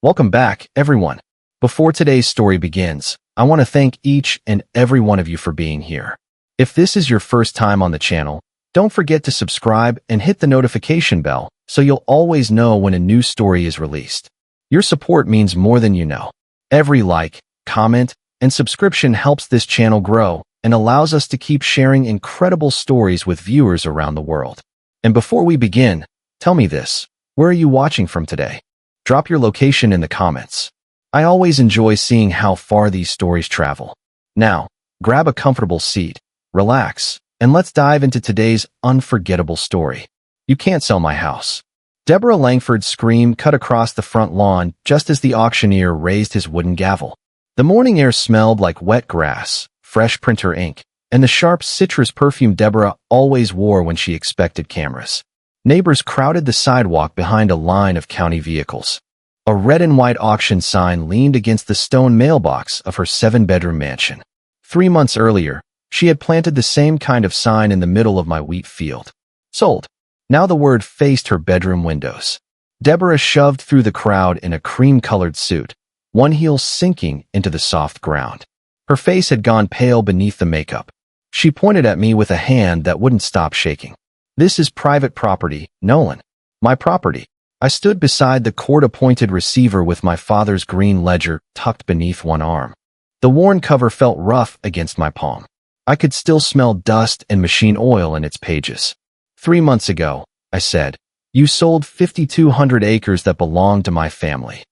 Welcome back, everyone. Before today's story begins, I want to thank each and every one of you for being here. If this is your first time on the channel, don't forget to subscribe and hit the notification bell so you'll always know when a new story is released. Your support means more than you know. Every like, comment, and subscription helps this channel grow and allows us to keep sharing incredible stories with viewers around the world. And before we begin, tell me this, where are you watching from today? Drop your location in the comments. I always enjoy seeing how far these stories travel. Now, grab a comfortable seat, relax, and let's dive into today's unforgettable story. You can't sell my house. Deborah Langford's scream cut across the front lawn just as the auctioneer raised his wooden gavel. The morning air smelled like wet grass, fresh printer ink, and the sharp citrus perfume Deborah always wore when she expected cameras. Neighbors crowded the sidewalk behind a line of county vehicles. A red and white auction sign leaned against the stone mailbox of her 7-bedroom mansion. 3 months earlier, she had planted the same kind of sign in the middle of my wheat field. Sold. Now the word faced her bedroom windows. Deborah shoved through the crowd in a cream-colored suit, one heel sinking into the soft ground. Her face had gone pale beneath the makeup. She pointed at me with a hand that wouldn't stop shaking. This is private property, Nolan. My property. I stood beside the court-appointed receiver with my father's green ledger tucked beneath one arm. The worn cover felt rough against my palm. I could still smell dust and machine oil in its pages. 3 months ago, I said, you sold 5,200 acres that belonged to my family.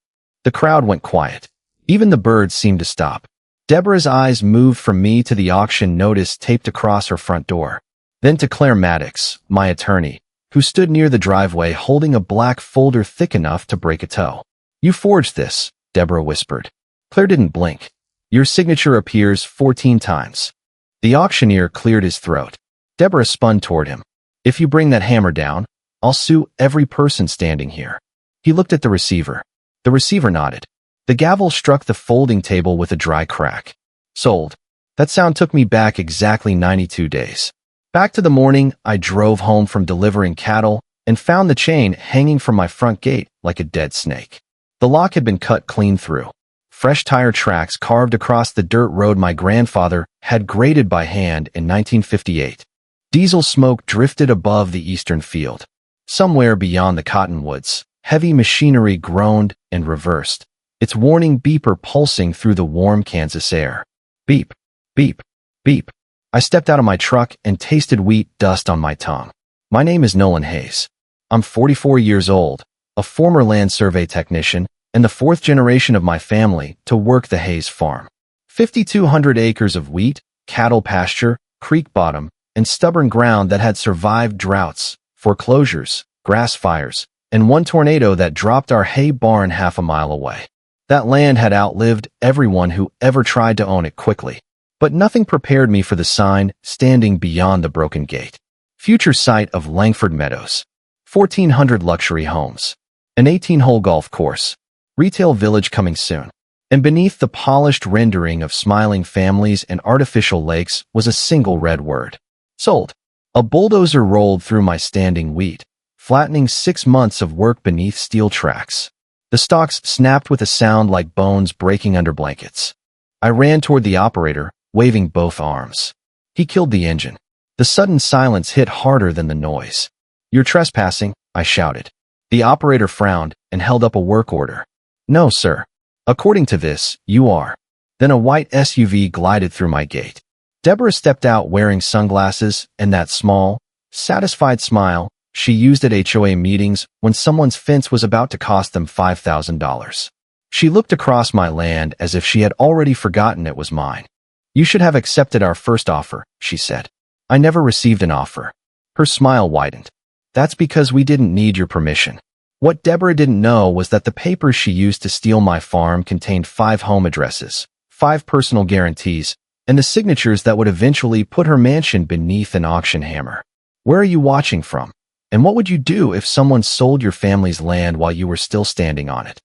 The crowd went quiet. Even the birds seemed to stop. Deborah's eyes moved from me to the auction notice taped across her front door, then to Claire Maddox, my attorney, who stood near the driveway holding a black folder thick enough to break a toe. You forged this, Deborah whispered. Claire didn't blink. Your signature appears 14 times. The auctioneer cleared his throat. Deborah spun toward him. If you bring that hammer down, I'll sue every person standing here. He looked at the receiver. The receiver nodded. The gavel struck the folding table with a dry crack. Sold. That sound took me back exactly 92 days. Back to the morning I drove home from delivering cattle and found the chain hanging from my front gate like a dead snake. The lock had been cut clean through. Fresh tire tracks carved across the dirt road my grandfather had graded by hand in 1958. Diesel smoke drifted above the eastern field. Somewhere beyond the cottonwoods, heavy machinery groaned and reversed, its warning beeper pulsing through the warm Kansas air. Beep, beep, beep. I stepped out of my truck and tasted wheat dust on my tongue. My name is Nolan Hayes. I'm 44 years old, a former land survey technician, and the 4th generation of my family to work the Hayes farm. 5,200 acres of wheat, cattle pasture, creek bottom, and stubborn ground that had survived droughts, foreclosures, grass fires, and one tornado that dropped our hay barn half a mile away. That land had outlived everyone who ever tried to own it quickly. But nothing prepared me for the sign standing beyond the broken gate. Future site of Langford Meadows. 1,400 luxury homes. An 18-hole golf course. Retail village coming soon. And beneath the polished rendering of smiling families and artificial lakes was a single red word. Sold. A bulldozer rolled through my standing wheat, flattening 6 months of work beneath steel tracks. The stalks snapped with a sound like bones breaking under blankets. I ran toward the operator, waving both arms. He killed the engine. The sudden silence hit harder than the noise. You're trespassing, I shouted. The operator frowned and held up a work order. No, sir. According to this, you are. Then a white SUV glided through my gate. Deborah stepped out wearing sunglasses and that small, satisfied smile she used at HOA meetings when someone's fence was about to cost them $5,000. She looked across my land as if she had already forgotten it was mine. You should have accepted our first offer, she said. I never received an offer. Her smile widened. That's because we didn't need your permission. What Deborah didn't know was that the papers she used to steal my farm contained 5 home addresses, 5 personal guarantees, and the signatures that would eventually put her mansion beneath an auction hammer. Where are you watching from? And what would you do if someone sold your family's land while you were still standing on it?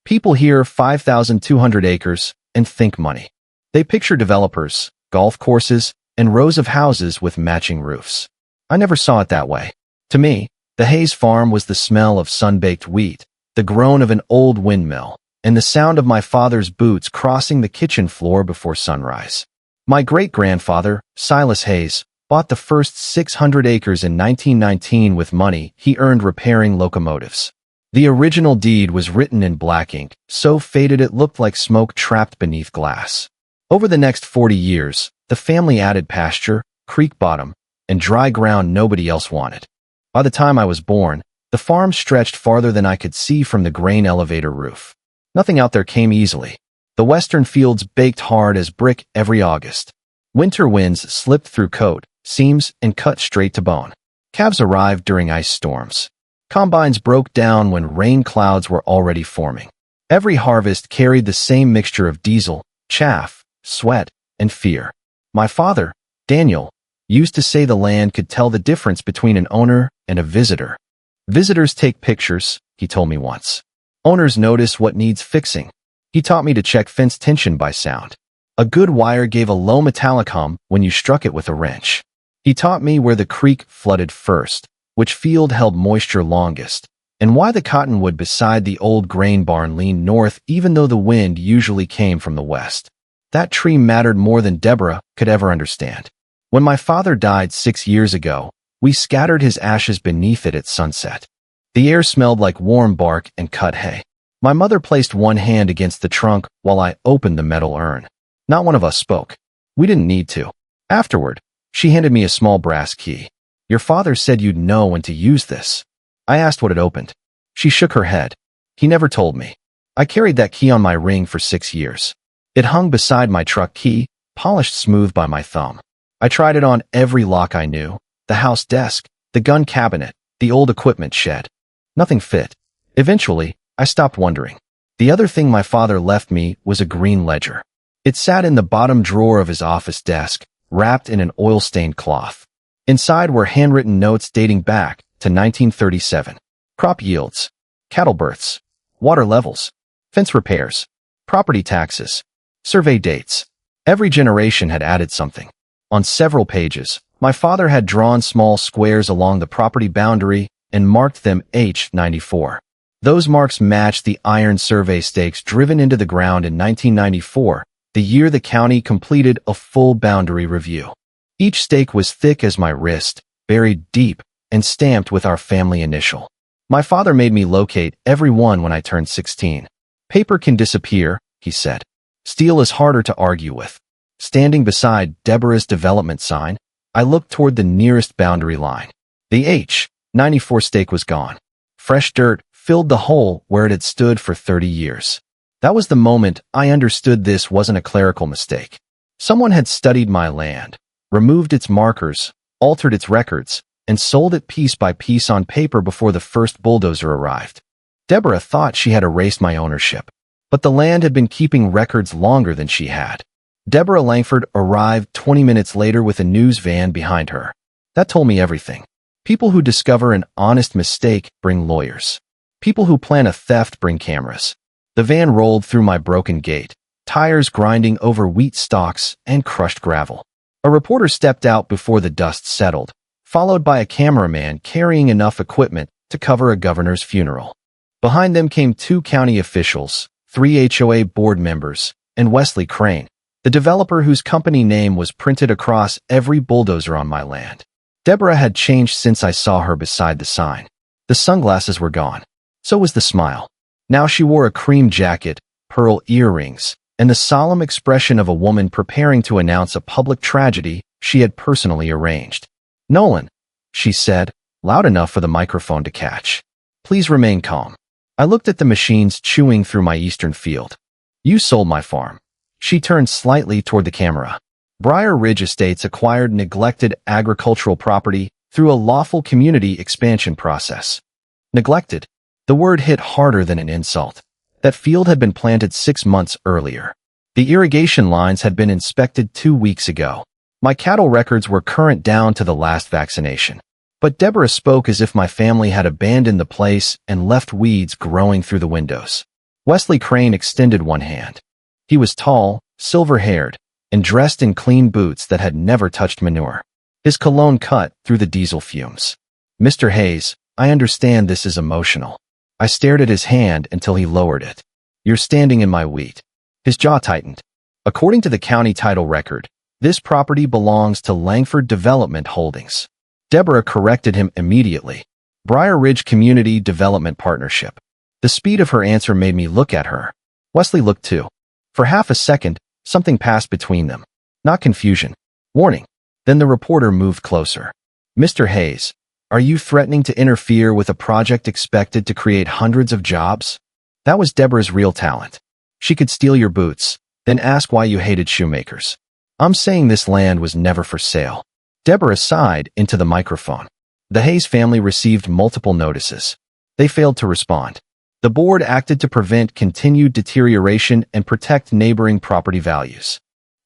People hear 5,200 acres and think money. They picture developers, golf courses, and rows of houses with matching roofs. I never saw it that way. To me, the Hayes farm was the smell of sun-baked wheat, the groan of an old windmill, and the sound of my father's boots crossing the kitchen floor before sunrise. My great-grandfather, Silas Hayes, bought the first 600 acres in 1919 with money he earned repairing locomotives. The original deed was written in black ink, so faded it looked like smoke trapped beneath glass. Over the next 40 years, the family added pasture, creek bottom, and dry ground nobody else wanted. By the time I was born, the farm stretched farther than I could see from the grain elevator roof. Nothing out there came easily. The western fields baked hard as brick every August. Winter winds slipped through coat, seams, and cut straight to bone. Calves arrived during ice storms. Combines broke down when rain clouds were already forming. Every harvest carried the same mixture of diesel, chaff, sweat, and fear. My father, Daniel, used to say the land could tell the difference between an owner and a visitor. Visitors take pictures, he told me once. Owners notice what needs fixing. He taught me to check fence tension by sound. A good wire gave a low metallic hum when you struck it with a wrench. He taught me where the creek flooded first, which field held moisture longest, and why the cottonwood beside the old grain barn leaned north even though the wind usually came from the west. That tree mattered more than Deborah could ever understand. When my father died 6 years ago, we scattered his ashes beneath it at sunset. The air smelled like warm bark and cut hay. My mother placed one hand against the trunk while I opened the metal urn. Not one of us spoke. We didn't need to. Afterward, she handed me a small brass key. Your father said you'd know when to use this. I asked what it opened. She shook her head. He never told me. I carried that key on my ring for 6 years. It hung beside my truck key, polished smooth by my thumb. I tried it on every lock I knew, the house desk, the gun cabinet, the old equipment shed. Nothing fit. Eventually, I stopped wondering. The other thing my father left me was a green ledger. It sat in the bottom drawer of his office desk, wrapped in an oil-stained cloth. Inside were handwritten notes dating back to 1937. Crop yields, cattle births, water levels, fence repairs, property taxes, survey dates. Every generation had added something. On several pages, my father had drawn small squares along the property boundary and marked them H94. Those marks matched the iron survey stakes driven into the ground in 1994, the year the county completed a full boundary review. Each stake was thick as my wrist, buried deep, and stamped with our family initial. My father made me locate every one when I turned 16. Paper can disappear, he said. Steel is harder to argue with. Standing beside Deborah's development sign, I looked toward the nearest boundary line. The H94 stake was gone. Fresh dirt filled the hole where it had stood for 30 years. That was the moment I understood this wasn't a clerical mistake. Someone had studied my land, removed its markers, altered its records, and sold it piece by piece on paper before the first bulldozer arrived. Deborah thought she had erased my ownership, but the land had been keeping records longer than she had. Deborah Langford arrived 20 minutes later with a news van behind her. That told me everything. People who discover an honest mistake bring lawyers. People who plan a theft bring cameras. The van rolled through my broken gate, tires grinding over wheat stalks and crushed gravel. A reporter stepped out before the dust settled, followed by a cameraman carrying enough equipment to cover a governor's funeral. Behind them came 2 county officials, 3 HOA board members, and Wesley Crane, the developer whose company name was printed across every bulldozer on my land. Deborah had changed since I saw her beside the sign. The sunglasses were gone. So was the smile. Now she wore a cream jacket, pearl earrings, and the solemn expression of a woman preparing to announce a public tragedy she had personally arranged. Nolan, she said, loud enough for the microphone to catch. Please remain calm. I looked at the machines chewing through my eastern field. You sold my farm. She turned slightly toward the camera. Briar Ridge Estates acquired neglected agricultural property through a lawful community expansion process. Neglected. The word hit harder than an insult. That field had been planted 6 months earlier. The irrigation lines had been inspected 2 weeks ago. My cattle records were current down to the last vaccination. But Deborah spoke as if my family had abandoned the place and left weeds growing through the windows. Wesley Crane extended one hand. He was tall, silver-haired, and dressed in clean boots that had never touched manure. His cologne cut through the diesel fumes. Mr. Hayes, I understand this is emotional. I stared at his hand until he lowered it. You're standing in my wheat. His jaw tightened. According to the county title record, this property belongs to Langford Development Holdings. Deborah corrected him immediately. Briar Ridge Community Development Partnership. The speed of her answer made me look at her. Wesley looked too. For half a second, something passed between them. Not confusion. Warning. Then the reporter moved closer. Mr. Hayes, are you threatening to interfere with a project expected to create hundreds of jobs? That was Deborah's real talent. She could steal your boots, then ask why you hated shoemakers. I'm saying this land was never for sale. Deborah sighed into the microphone. The Hayes family received multiple notices. They failed to respond. The board acted to prevent continued deterioration and protect neighboring property values.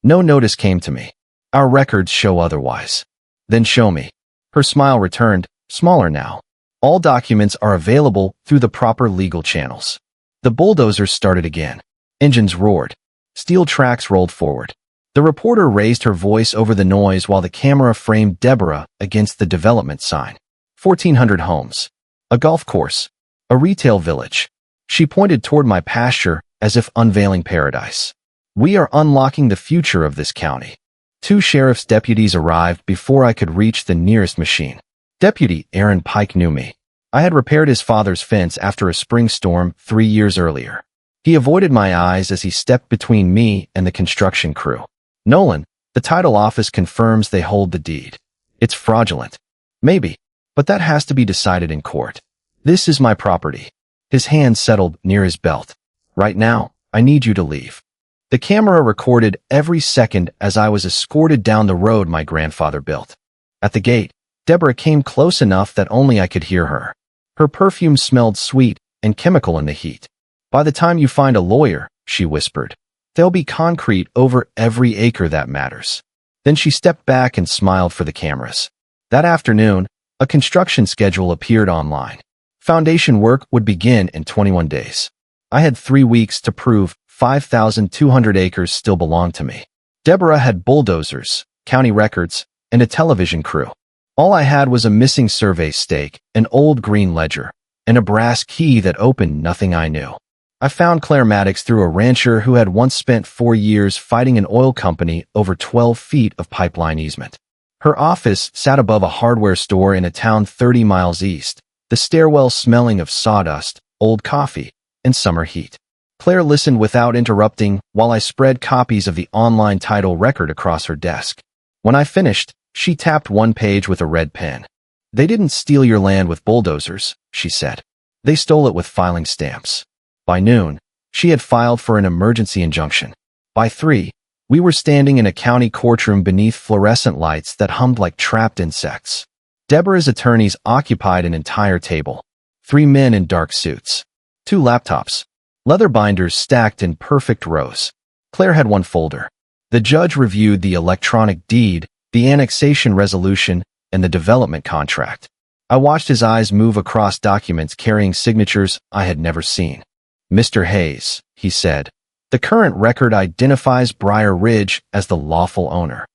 No notice came to me. Our records show otherwise. Then show me. Her smile returned, smaller now. All documents are available through the proper legal channels. The bulldozers started again. Engines roared. Steel tracks rolled forward. The reporter raised her voice over the noise while the camera framed Deborah against the development sign. 1,400 homes. A golf course. A retail village. She pointed toward my pasture as if unveiling paradise. We are unlocking the future of this county. 2 sheriff's deputies arrived before I could reach the nearest machine. Deputy Aaron Pike knew me. I had repaired his father's fence after a spring storm 3 years earlier. He avoided my eyes as he stepped between me and the construction crew. Nolan, the title office confirms they hold the deed. It's fraudulent. Maybe, but that has to be decided in court. This is my property. His hand settled near his belt. Right now, I need you to leave. The camera recorded every second as I was escorted down the road my grandfather built. At the gate, Deborah came close enough that only I could hear her. Her perfume smelled sweet and chemical in the heat. By the time you find a lawyer, she whispered, there'll be concrete over every acre that matters. Then she stepped back and smiled for the cameras. That afternoon, a construction schedule appeared online. Foundation work would begin in 21 days. I had 3 weeks to prove 5,200 acres still belonged to me. Deborah had bulldozers, county records, and a television crew. All I had was a missing survey stake, an old green ledger, and a brass key that opened nothing I knew. I found Claire Maddox through a rancher who had once spent 4 years fighting an oil company over 12 feet of pipeline easement. Her office sat above a hardware store in a town 30 miles east, the stairwell smelling of sawdust, old coffee, and summer heat. Claire listened without interrupting while I spread copies of the online title record across her desk. When I finished, she tapped one page with a red pen. They didn't steal your land with bulldozers, she said. They stole it with filing stamps. By noon, she had filed for an emergency injunction. By 3, we were standing in a county courtroom beneath fluorescent lights that hummed like trapped insects. Deborah's attorneys occupied an entire table. 3 men in dark suits. 2 laptops. Leather binders stacked in perfect rows. Claire had 1 folder. The judge reviewed the electronic deed, the annexation resolution, and the development contract. I watched his eyes move across documents carrying signatures I had never seen. Mr. Hayes, he said, the current record identifies Briar Ridge as the lawful owner.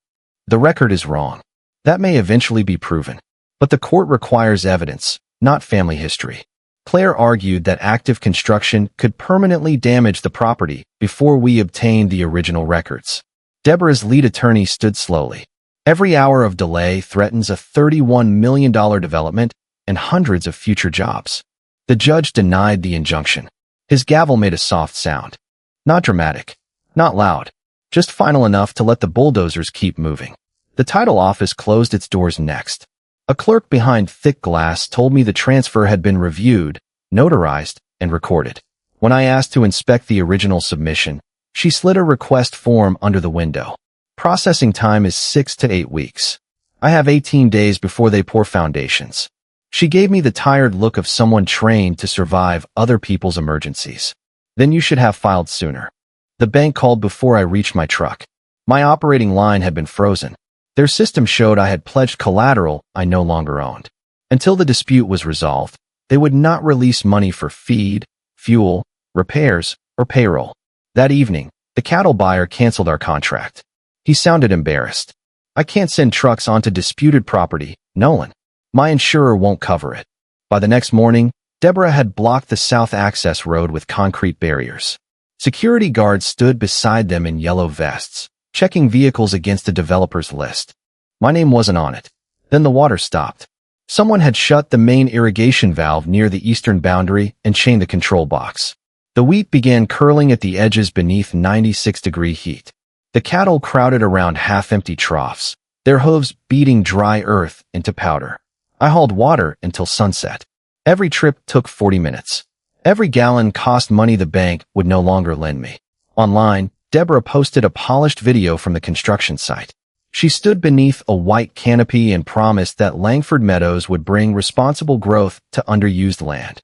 The record is wrong. That may eventually be proven. But the court requires evidence, not family history. Claire argued that active construction could permanently damage the property before we obtained the original records. Deborah's lead attorney stood slowly. Every hour of delay threatens a $31 million development and hundreds of future jobs. The judge denied the injunction. His gavel made a soft sound. Not dramatic, not loud, just final enough to let the bulldozers keep moving. The title office closed its doors next. A clerk behind thick glass told me the transfer had been reviewed, notarized, and recorded. When I asked to inspect the original submission, she slid a request form under the window. Processing time is 6 to 8 weeks. I have 18 days before they pour foundations. She gave me the tired look of someone trained to survive other people's emergencies. Then you should have filed sooner. The bank called before I reached my truck. My operating line had been frozen. Their system showed I had pledged collateral I no longer owned. Until the dispute was resolved, they would not release money for feed, fuel, repairs, or payroll. That evening, the cattle buyer canceled our contract. He sounded embarrassed. I can't send trucks onto disputed property, Nolan. My insurer won't cover it. By the next morning, Deborah had blocked the south access road with concrete barriers. Security guards stood beside them in yellow vests, checking vehicles against the developer's list. My name wasn't on it. Then the water stopped. Someone had shut the main irrigation valve near the eastern boundary and chained the control box. The wheat began curling at the edges beneath 96-degree heat. The cattle crowded around half-empty troughs, their hooves beating dry earth into powder. I hauled water until sunset. Every trip took 40 minutes. Every gallon cost money the bank would no longer lend me. Online, Deborah posted a polished video from the construction site. She stood beneath a white canopy and promised that Langford Meadows would bring responsible growth to underused land.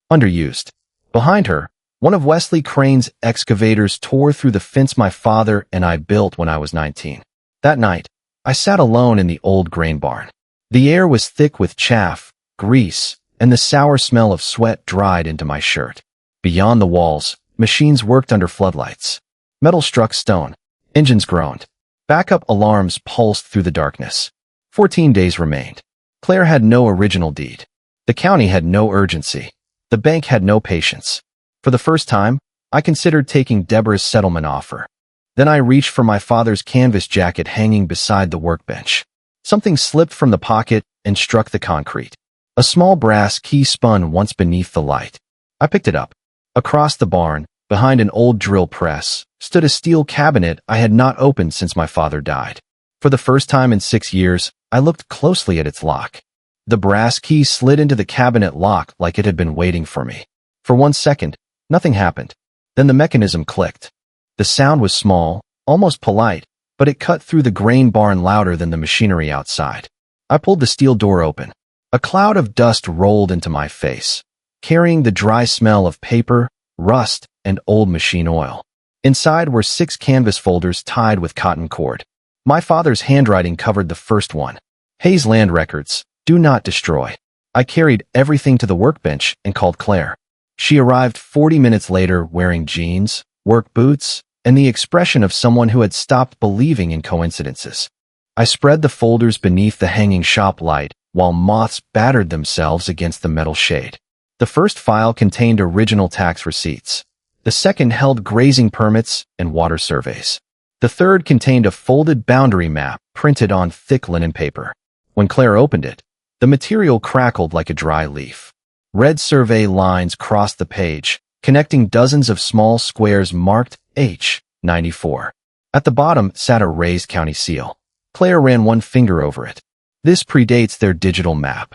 Underused. Behind her, one of Wesley Crane's excavators tore through the fence my father and I built when I was 19. That night, I sat alone in the old grain barn. The air was thick with chaff, grease, and the sour smell of sweat dried into my shirt. Beyond the walls, machines worked under floodlights. Metal struck stone. Engines groaned. Backup alarms pulsed through the darkness. 14 days remained. Claire had no original deed. The county had no urgency. The bank had no patience. For the first time, I considered taking Deborah's settlement offer. Then I reached for my father's canvas jacket hanging beside the workbench. Something slipped from the pocket and struck the concrete. A small brass key spun once beneath the light. I picked it up. Across the barn, behind an old drill press, stood a steel cabinet I had not opened since my father died. For the first time in 6 years, I looked closely at its lock. The brass key slid into the cabinet lock like it had been waiting for me. For 1 second, nothing happened. Then the mechanism clicked. The sound was small, almost polite, but it cut through the grain barn louder than the machinery outside. I pulled the steel door open. A cloud of dust rolled into my face, carrying the dry smell of paper, rust, and old machine oil. Inside were 6 canvas folders tied with cotton cord. My father's handwriting covered the first one. Hayes Land Records, do not destroy. I carried everything to the workbench and called Claire. She arrived 40 minutes later wearing jeans, work boots, and the expression of someone who had stopped believing in coincidences. I spread the folders beneath the hanging shop light while moths battered themselves against the metal shade. The first file contained original tax receipts. The second held grazing permits and water surveys. The third contained a folded boundary map printed on thick linen paper. When Claire opened it, the material crackled like a dry leaf. Red survey lines crossed the page, connecting dozens of small squares marked H94. At the bottom sat a raised county seal. Claire ran one finger over it. This predates their digital map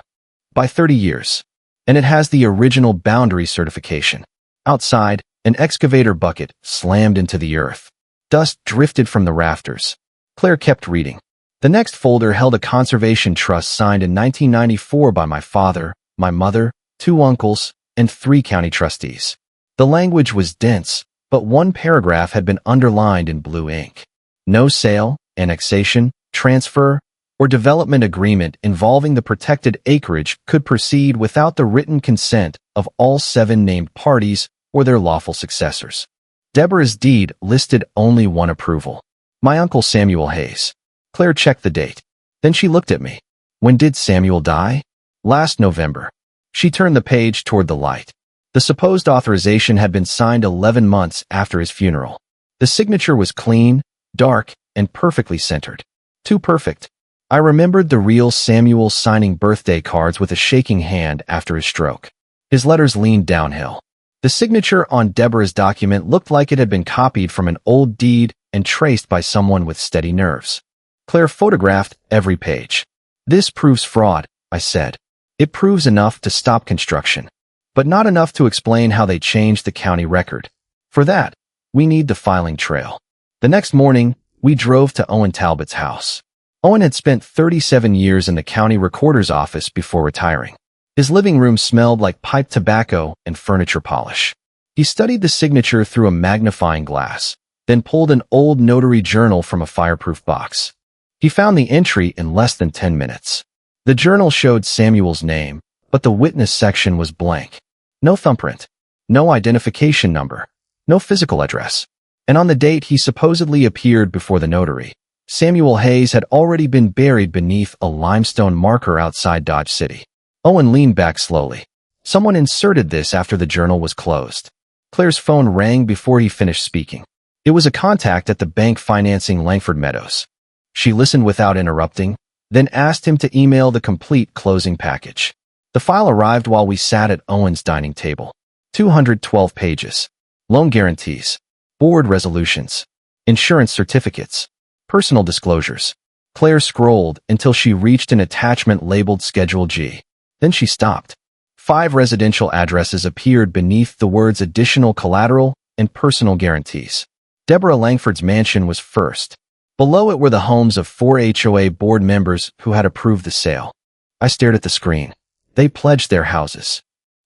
by 30 years, and it has the original boundary certification. Outside, an excavator bucket slammed into the earth. Dust drifted from the rafters. Claire kept reading. The next folder held a conservation trust signed in 1994 by my father, my mother, 2 uncles, and 3 county trustees. The language was dense, but one paragraph had been underlined in blue ink. No sale, annexation, transfer, or development agreement involving the protected acreage could proceed without the written consent of all 7 named parties or their lawful successors. Deborah's deed listed only one approval. My uncle Samuel Hayes. Claire checked the date. Then she looked at me. When did Samuel die? Last November. She turned the page toward the light. The supposed authorization had been signed 11 months after his funeral. The signature was clean, dark, and perfectly centered. Too perfect. I remembered the real Samuel signing birthday cards with a shaking hand after his stroke. His letters leaned downhill. The signature on Deborah's document looked like it had been copied from an old deed and traced by someone with steady nerves. Claire photographed every page. This proves fraud, I said. It proves enough to stop construction, but not enough to explain how they changed the county record. For that, we need the filing trail. The next morning, we drove to Owen Talbot's house. Owen had spent 37 years in the county recorder's office before retiring. His living room smelled like pipe tobacco and furniture polish. He studied the signature through a magnifying glass, then pulled an old notary journal from a fireproof box. He found the entry in less than 10 minutes. The journal showed Samuel's name, but the witness section was blank. No thumbprint, no identification number, no physical address. And on the date he supposedly appeared before the notary, Samuel Hayes had already been buried beneath a limestone marker outside Dodge City. Owen leaned back slowly. Someone inserted this after the journal was closed. Claire's phone rang before he finished speaking. It was a contact at the bank financing Langford Meadows. She listened without interrupting, then asked him to email the complete closing package. The file arrived while we sat at Owen's dining table. 212 pages. Loan guarantees, board resolutions, insurance certificates, personal disclosures. Claire scrolled until she reached an attachment labeled Schedule G. Then she stopped. 5 residential addresses appeared beneath the words additional collateral and personal guarantees. Deborah Langford's mansion was first. Below it were the homes of 4 HOA board members who had approved the sale. I stared at the screen. They pledged their houses.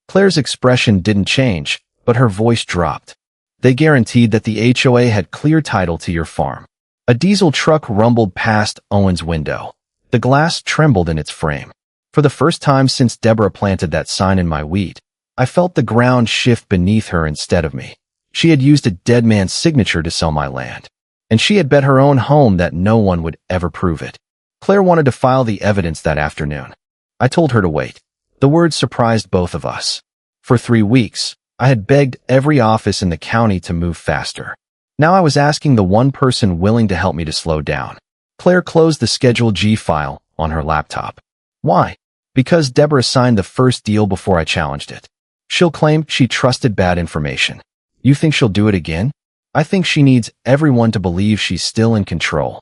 Claire's expression didn't change, but her voice dropped. They guaranteed that the HOA had clear title to your farm. A diesel truck rumbled past Owen's window. The glass trembled in its frame. For the first time since Deborah planted that sign in my wheat, I felt the ground shift beneath her instead of me. She had used a dead man's signature to sell my land, and she had bet her own home that no one would ever prove it. Claire wanted to file the evidence that afternoon. I told her to wait. The words surprised both of us. For 3 weeks, I had begged every office in the county to move faster. Now I was asking the one person willing to help me to slow down. Claire closed the Schedule G file on her laptop. Why? Because Deborah signed the first deal before I challenged it. She'll claim she trusted bad information. You think she'll do it again? I think she needs everyone to believe she's still in control.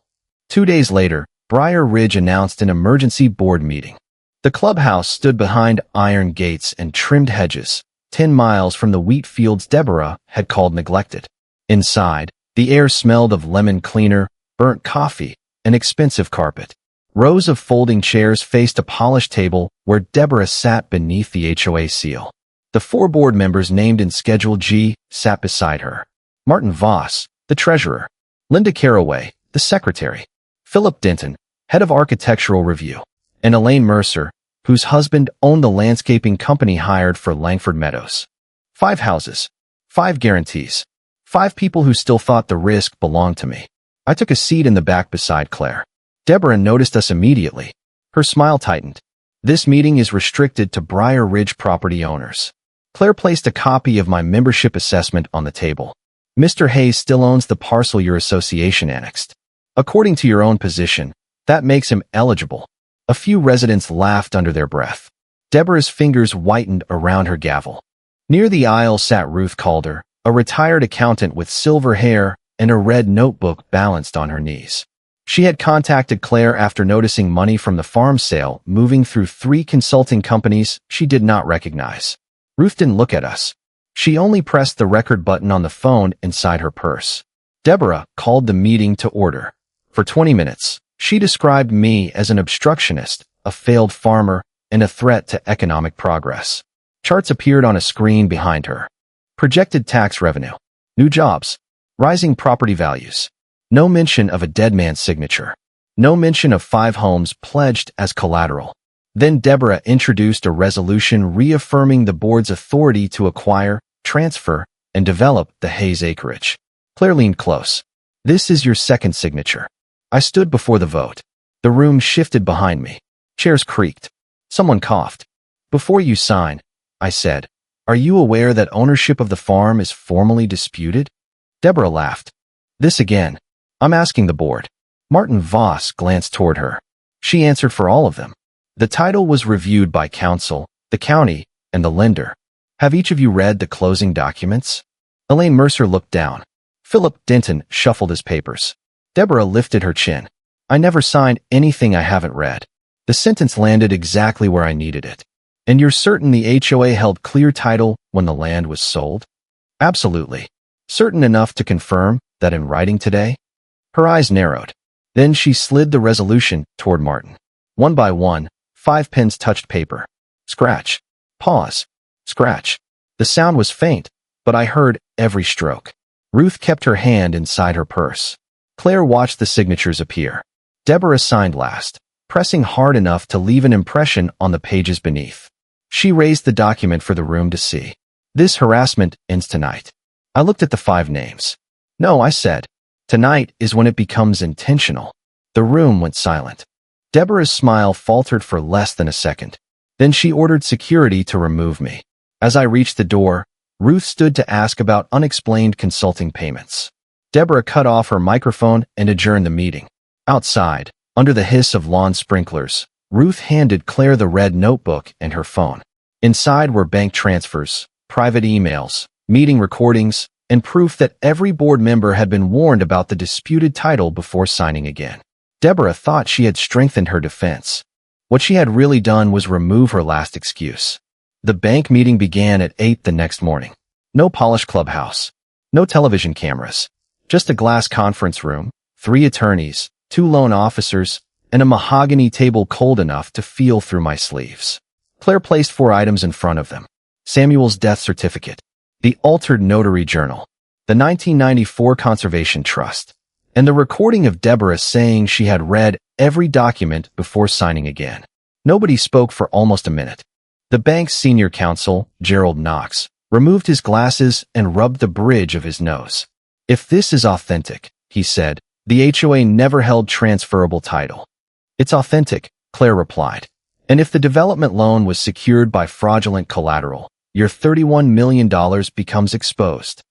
2 days later, Briar Ridge announced an emergency board meeting. The clubhouse stood behind iron gates and trimmed hedges, 10 miles from the wheat fields Deborah had called neglected. Inside, the air smelled of lemon cleaner, burnt coffee, and expensive carpet. Rows of folding chairs faced a polished table where Deborah sat beneath the HOA seal. The 4 board members named in Schedule G sat beside her. Martin Voss, the treasurer. Linda Caraway, the secretary. Philip Denton, head of architectural review. And Elaine Mercer, whose husband owned the landscaping company hired for Langford Meadows. 5 houses. 5 guarantees. 5 people who still thought the risk belonged to me. I took a seat in the back beside Claire. Deborah noticed us immediately. Her smile tightened. This meeting is restricted to Briar Ridge property owners. Claire placed a copy of my membership assessment on the table. Mr. Hayes still owns the parcel your association annexed. According to your own position, that makes him eligible. A few residents laughed under their breath. Deborah's fingers whitened around her gavel. Near the aisle sat Ruth Calder, a retired accountant with silver hair and a red notebook balanced on her knees. She had contacted Claire after noticing money from the farm sale moving through 3 consulting companies she did not recognize. Ruth didn't look at us. She only pressed the record button on the phone inside her purse. Deborah called the meeting to order. For 20 minutes, she described me as an obstructionist, a failed farmer, and a threat to economic progress. Charts appeared on a screen behind her. Projected tax revenue, new jobs, rising property values. No mention of a dead man's signature. No mention of 5 homes pledged as collateral. Then Deborah introduced a resolution reaffirming the board's authority to acquire, transfer, and develop the Hayes acreage. Claire leaned close. This is your second signature. I stood before the vote. The room shifted behind me. Chairs creaked. Someone coughed. Before you sign, I said, are you aware that ownership of the farm is formally disputed? Deborah laughed. This again. I'm asking the board. Martin Voss glanced toward her. She answered for all of them. The title was reviewed by counsel, the county, and the lender. Have each of you read the closing documents? Elaine Mercer looked down. Philip Denton shuffled his papers. Deborah lifted her chin. I never signed anything I haven't read. The sentence landed exactly where I needed it. And you're certain the HOA held clear title when the land was sold? Absolutely. Certain enough to confirm that in writing today? Her eyes narrowed. Then she slid the resolution toward Martin. One by one, 5 pens touched paper. Scratch. Pause. Scratch. The sound was faint, but I heard every stroke. Ruth kept her hand inside her purse. Claire watched the signatures appear. Deborah signed last, pressing hard enough to leave an impression on the pages beneath. She raised the document for the room to see. This harassment ends tonight. I looked at the 5 names. No, I said. Tonight is when it becomes intentional. The room went silent. Deborah's smile faltered for less than a second. Then she ordered security to remove me. As I reached the door, Ruth stood to ask about unexplained consulting payments. Deborah cut off her microphone and adjourned the meeting. Outside, under the hiss of lawn sprinklers, Ruth handed Claire the red notebook and her phone. Inside were bank transfers, private emails, meeting recordings, and proof that every board member had been warned about the disputed title before signing again. Deborah thought she had strengthened her defense. What she had really done was remove her last excuse. The bank meeting began at 8 the next morning. No polished clubhouse, no television cameras, just a glass conference room, 3 attorneys, 2 loan officers, and a mahogany table cold enough to feel through my sleeves. Claire placed 4 items in front of them. Samuel's death certificate, the altered notary journal, the 1994 Conservation Trust, and the recording of Deborah saying she had read every document before signing again. Nobody spoke for almost a minute. The bank's senior counsel, Gerald Knox, removed his glasses and rubbed the bridge of his nose. "If this is authentic," he said, "the HOA never held transferable title." "It's authentic," Claire replied. "And if the development loan was secured by fraudulent collateral, your $31 million becomes exposed."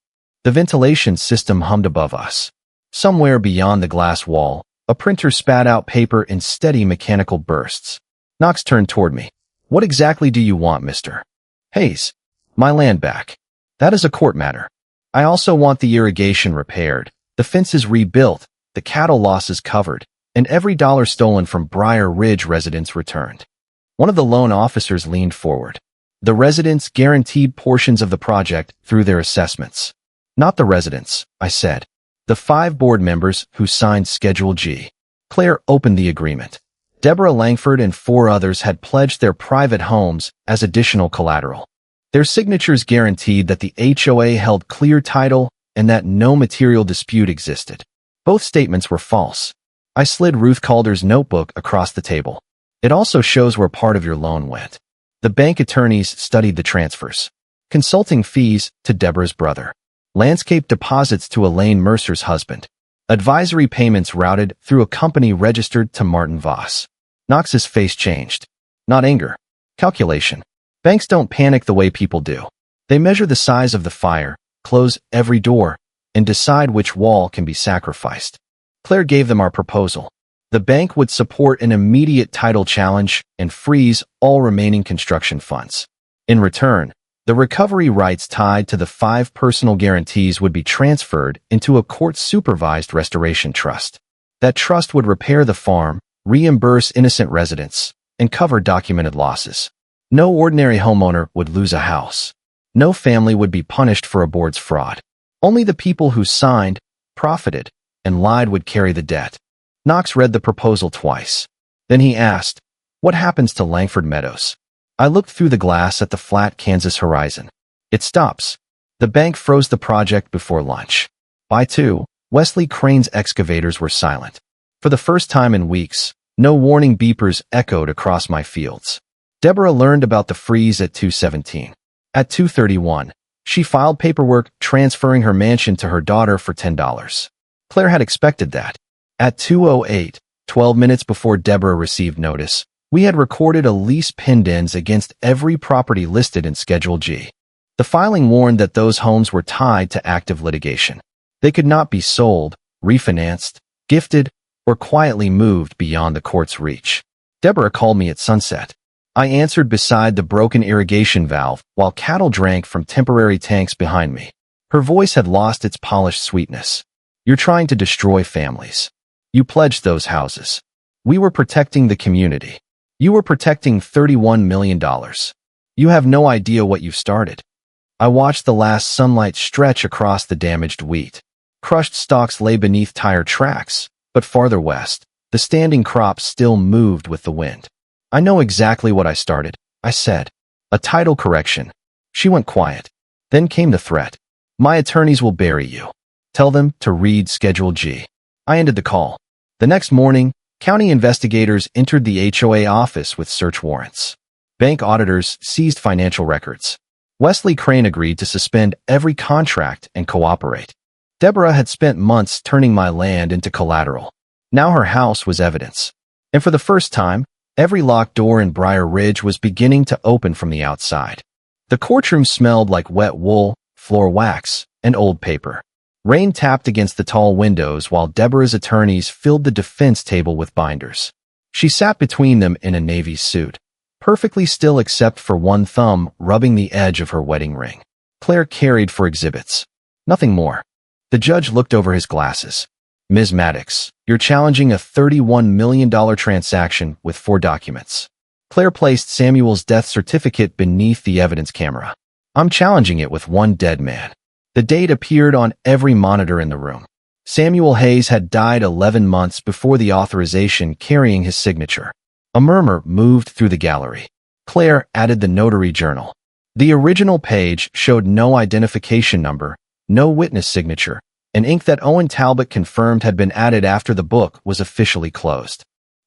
The ventilation system hummed above us. Somewhere beyond the glass wall, a printer spat out paper in steady mechanical bursts. Knox turned toward me. "What exactly do you want, Mr. Hayes?" "My land back. That is a court matter. I also want the irrigation repaired, the fences rebuilt, the cattle losses covered, and every dollar stolen from Briar Ridge residents returned." One of the loan officers leaned forward. "The residents guaranteed portions of the project through their assessments." "Not the residents," I said. "The 5 board members who signed Schedule G." Claire opened the agreement. Deborah Langford and 4 others had pledged their private homes as additional collateral. Their signatures guaranteed that the HOA held clear title and that no material dispute existed. Both statements were false. I slid Ruth Calder's notebook across the table. "It also shows where part of your loan went." The bank attorneys studied the transfers. Consulting fees to Deborah's brother. Landscape deposits to Elaine Mercer's husband. Advisory payments routed through a company registered to Martin Voss. Knox's face changed. Not anger. Calculation. Banks don't panic the way people do. They measure the size of the fire, close every door, and decide which wall can be sacrificed. Claire gave them our proposal. The bank would support an immediate title challenge and freeze all remaining construction funds. In return, the recovery rights tied to the 5 personal guarantees would be transferred into a court-supervised restoration trust. That trust would repair the farm, reimburse innocent residents, and cover documented losses. No ordinary homeowner would lose a house. No family would be punished for a board's fraud. Only the people who signed, profited, and lied would carry the debt. Knox read the proposal twice. Then he asked, "What happens to Langford Meadows?" I looked through the glass at the flat Kansas horizon. "It stops." The bank froze the project before lunch. By 2, Wesley Crane's excavators were silent. For the first time in weeks, no warning beepers echoed across my fields. Deborah learned about the freeze at 2:17. At 2:31, she filed paperwork transferring her mansion to her daughter for $10. Claire had expected that. At 2:08, 12 minutes before Deborah received notice, we had recorded a lease pendens against every property listed in Schedule G. The filing warned that those homes were tied to active litigation. They could not be sold, refinanced, gifted, or quietly moved beyond the court's reach. Deborah called me at sunset. I answered beside the broken irrigation valve while cattle drank from temporary tanks behind me. Her voice had lost its polished sweetness. "You're trying to destroy families. You pledged those houses. We were protecting the community. You were protecting $31 million. You have no idea what you've started." I watched the last sunlight stretch across the damaged wheat. Crushed stalks lay beneath tire tracks, but farther west, the standing crops still moved with the wind. "I know exactly what I started," I said. "A title correction." She went quiet. Then came the threat. "My attorneys will bury you. Tell them to read Schedule G." I ended the call. The next morning, county investigators entered the HOA office with search warrants. Bank auditors seized financial records. Wesley Crane agreed to suspend every contract and cooperate. Deborah had spent months turning my land into collateral. Now her house was evidence. And for the first time, every locked door in Briar Ridge was beginning to open from the outside. The courtroom smelled like wet wool, floor wax, and old paper. Rain tapped against the tall windows while Deborah's attorneys filled the defense table with binders. She sat between them in a navy suit, perfectly still except for one thumb rubbing the edge of her wedding ring. Claire carried for exhibits. Nothing more. The judge looked over his glasses. Ms. Maddox, you're challenging a $31 million transaction with 4 documents. Claire placed Samuel's death certificate beneath the evidence camera. I'm challenging it with 1 dead man. The date appeared on every monitor in the room. Samuel Hayes had died 11 months before the authorization carrying his signature. A murmur moved through the gallery. Claire added the notary journal. The original page showed no identification number, no witness signature, and ink that Owen Talbot confirmed had been added after the book was officially closed.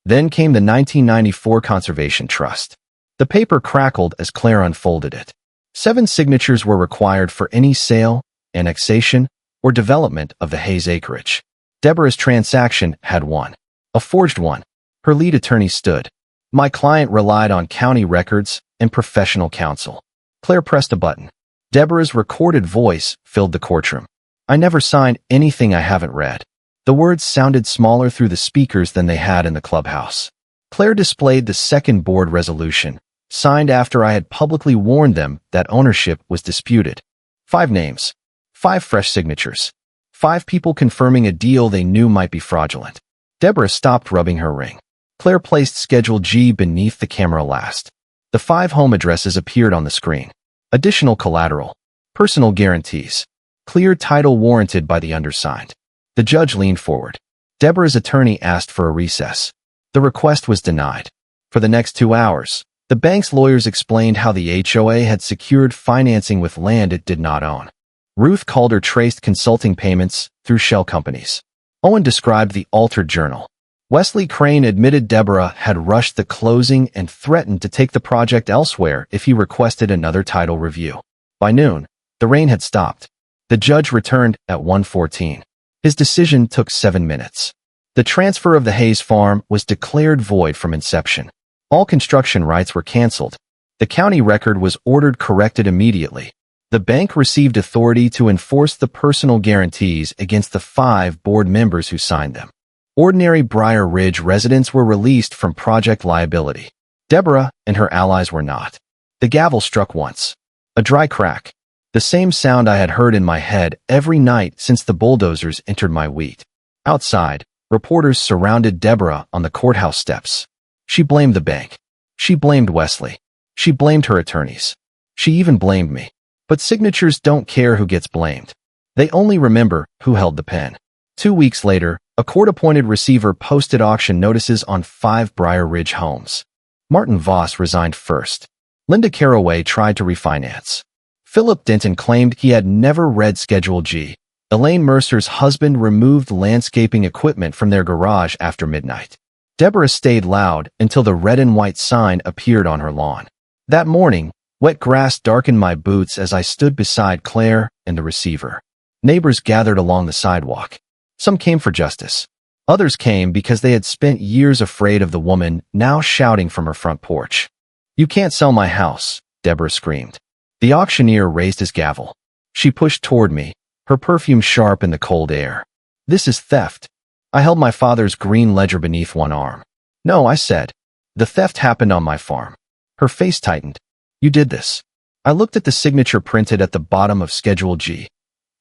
Then came the 1994 Conservation Trust. The paper crackled as Claire unfolded it. 7 signatures were required for any sale, annexation, or development of the Hayes acreage. Deborah's transaction had 1. A forged one. Her lead attorney stood. My client relied on county records and professional counsel. Claire pressed a button. Deborah's recorded voice filled the courtroom. I never signed anything I haven't read. The words sounded smaller through the speakers than they had in the clubhouse. Claire displayed the second board resolution, signed after I had publicly warned them that ownership was disputed. 5 names. 5 fresh signatures. 5 people confirming a deal they knew might be fraudulent. Deborah stopped rubbing her ring. Claire placed Schedule G beneath the camera last. The 5 home addresses appeared on the screen. Additional collateral. Personal guarantees. Clear title warranted by the undersigned. The judge leaned forward. Deborah's attorney asked for a recess. The request was denied. For the next 2 hours, the bank's lawyers explained how the HOA had secured financing with land it did not own. Ruth Calder traced consulting payments through shell companies. Owen described the altered journal. Wesley Crane admitted Deborah had rushed the closing and threatened to take the project elsewhere if he requested another title review. By noon, the rain had stopped. The judge returned at 1:14. His decision took 7 minutes. The transfer of the Hayes farm was declared void from inception. All construction rights were canceled. The county record was ordered corrected immediately. The bank received authority to enforce the personal guarantees against the 5 board members who signed them. Ordinary Briar Ridge residents were released from project liability. Deborah and her allies were not. The gavel struck once. A dry crack. The same sound I had heard in my head every night since the bulldozers entered my wheat. Outside, reporters surrounded Deborah on the courthouse steps. She blamed the bank. She blamed Wesley. She blamed her attorneys. She even blamed me. But signatures don't care who gets blamed. They only remember who held the pen. 2 weeks later, a court-appointed receiver posted auction notices on 5 Briar Ridge homes. Martin Voss resigned first. Linda Caraway tried to refinance. Philip Denton claimed he had never read Schedule G. Elaine Mercer's husband removed landscaping equipment from their garage after midnight. Deborah stayed loud until the red and white sign appeared on her lawn. That morning, wet grass darkened my boots as I stood beside Claire and the receiver. Neighbors gathered along the sidewalk. Some came for justice. Others came because they had spent years afraid of the woman now shouting from her front porch. "You can't sell my house," Deborah screamed. The auctioneer raised his gavel. She pushed toward me, her perfume sharp in the cold air. "This is theft." I held my father's green ledger beneath one arm. "No," I said. "The theft happened on my farm." Her face tightened. "You did this." I looked at the signature printed at the bottom of Schedule G.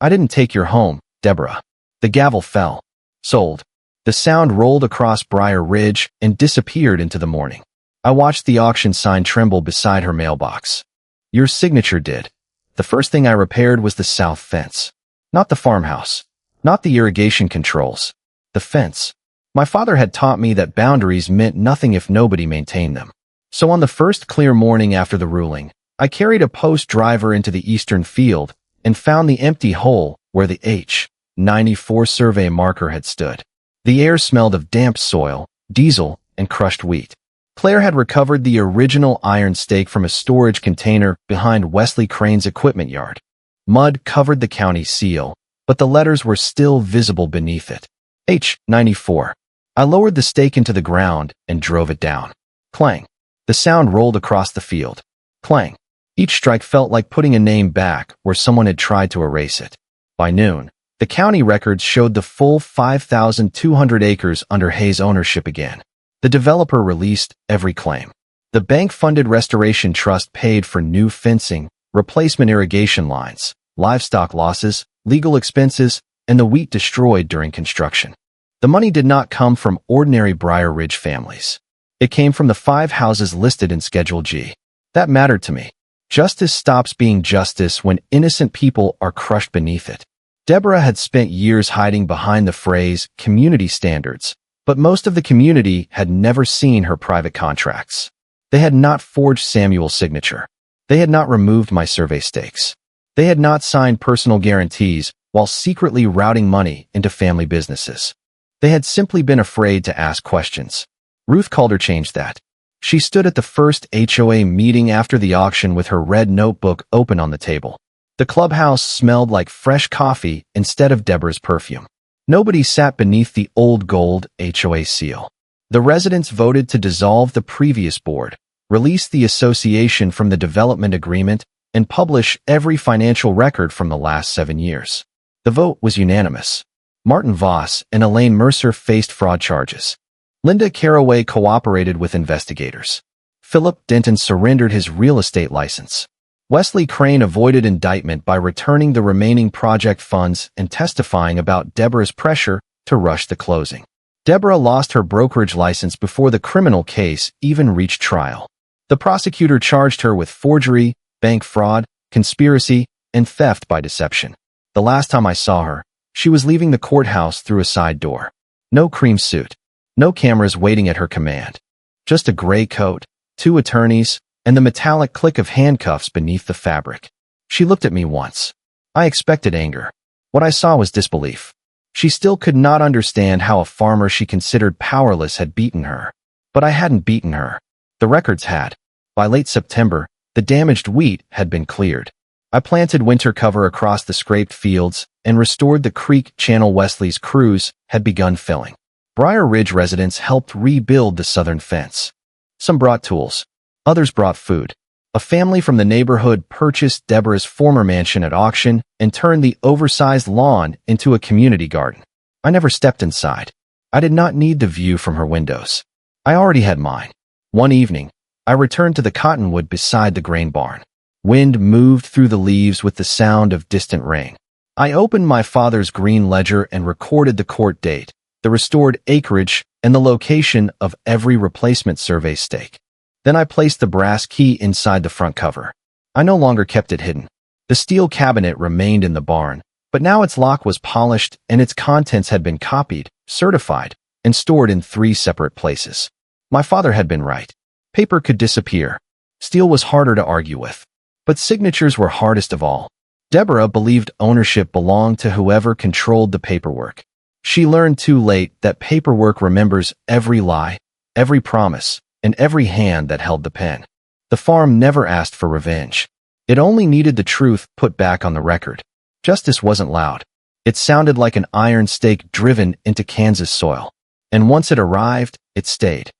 "I didn't take your home, Deborah." The gavel fell. "Sold." The sound rolled across Briar Ridge and disappeared into the morning. I watched the auction sign tremble beside her mailbox. "Your signature did." The first thing I repaired was the south fence. Not the farmhouse. Not the irrigation controls. The fence. My father had taught me that boundaries meant nothing if nobody maintained them. So on the first clear morning after the ruling, I carried a post driver into the eastern field and found the empty hole where the H-94 survey marker had stood. The air smelled of damp soil, diesel, and crushed wheat. Claire had recovered the original iron stake from a storage container behind Wesley Crane's equipment yard. Mud covered the county seal, but the letters were still visible beneath it. H-94. I lowered the stake into the ground and drove it down. Clang. The sound rolled across the field. Clang. Each strike felt like putting a name back where someone had tried to erase it. By noon, the county records showed the full 5,200 acres under Hayes' ownership again. The developer released every claim. The bank-funded restoration trust paid for new fencing, replacement irrigation lines, livestock losses, legal expenses, and the wheat destroyed during construction. The money did not come from ordinary Briar Ridge families. It came from the 5 houses listed in Schedule G. That mattered to me. Justice stops being justice when innocent people are crushed beneath it. Deborah had spent years hiding behind the phrase community standards, but most of the community had never seen her private contracts. They had not forged Samuel's signature. They had not removed my survey stakes. They had not signed personal guarantees while secretly routing money into family businesses. They had simply been afraid to ask questions. Ruth Calder changed that. She stood at the first HOA meeting after the auction with her red notebook open on the table. The clubhouse smelled like fresh coffee instead of Deborah's perfume. Nobody sat beneath the old gold HOA seal. The residents voted to dissolve the previous board, release the association from the development agreement, and publish every financial record from the last 7 years. The vote was unanimous. Martin Voss and Elaine Mercer faced fraud charges. Linda Caraway cooperated with investigators. Philip Denton surrendered his real estate license. Wesley Crane avoided indictment by returning the remaining project funds and testifying about Deborah's pressure to rush the closing. Deborah lost her brokerage license before the criminal case even reached trial. The prosecutor charged her with forgery, bank fraud, conspiracy, and theft by deception. The last time I saw her, she was leaving the courthouse through a side door. No cream suit. No cameras waiting at her command. Just a gray coat, 2 attorneys, and the metallic click of handcuffs beneath the fabric. She looked at me once. I expected anger. What I saw was disbelief. She still could not understand how a farmer she considered powerless had beaten her. But I hadn't beaten her. The records had. By late September, the damaged wheat had been cleared. I planted winter cover across the scraped fields and restored the creek channel Wesley's crews had begun filling. Briar Ridge residents helped rebuild the southern fence. Some brought tools. Others brought food. A family from the neighborhood purchased Deborah's former mansion at auction and turned the oversized lawn into a community garden. I never stepped inside. I did not need the view from her windows. I already had mine. One evening, I returned to the cottonwood beside the grain barn. Wind moved through the leaves with the sound of distant rain. I opened my father's green ledger and recorded the court date, the restored acreage, and the location of every replacement survey stake. Then I placed the brass key inside the front cover. I no longer kept it hidden. The steel cabinet remained in the barn, but now its lock was polished and its contents had been copied, certified, and stored in 3 separate places. My father had been right. Paper could disappear. Steel was harder to argue with. But signatures were hardest of all. Deborah believed ownership belonged to whoever controlled the paperwork. She learned too late that paperwork remembers every lie, every promise, and every hand that held the pen. The farm never asked for revenge. It only needed the truth put back on the record. Justice wasn't loud. It sounded like an iron stake driven into Kansas soil. And once it arrived, it stayed.